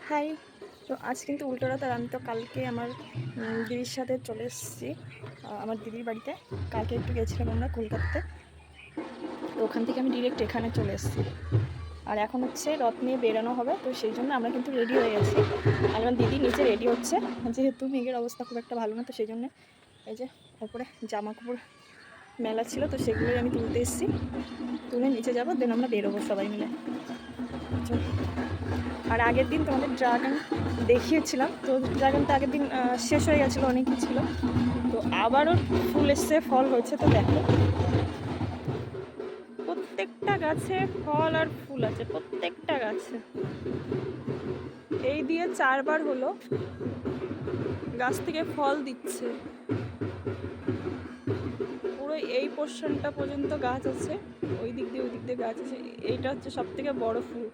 High. তো আজ কিন্তু উল্টো রাত, আর আমি তো কালকে আমার দিদির সাথে চলে এসেছি আমার দিদির বাড়িতে। কালকে একটু গেছিলাম আমরা কলকাতাতে, তো ওখান থেকে আমি ডিরেক্ট এখানে চলে এসেছি। আর এখন হচ্ছে রথ নিয়ে বেরানো হবে, তো সেই জন্য আমরা কিন্তু রেডি হয়ে গেছি। আর আমার দিদি নিচে রেডি হচ্ছে, যেহেতু মেঘের অবস্থা খুব একটা ভালো না, তো সেই জন্য এই যে ওপরে জামা কাপড় মেলা ছিল, তো সেগুলোই আমি তুলতে এসেছি। তুলে নিচে যাবো, দেন আমরা বেরোবো সবাই মিলে। আর আগের দিন তোমাদের ড্রাগন দেখিয়েছিলাম, তো ড্রাগনটা আগের দিন শেষ হয়ে গেছিলো, অনেকই ছিল, তো আবারও ফুল এসছে, ফল হয়েছে। তো দেখো, প্রত্যেকটা গাছে ফল আর ফুল আছে, প্রত্যেকটা গাছে। এই দিয়ে 4বার হলো গাছ থেকে ফল দিচ্ছে। পুরো এই পোর্শনটা পর্যন্ত গাছ আছে, ওই দিক দিয়ে গাছ আছে। এইটা হচ্ছে সব থেকে বড় ফুল।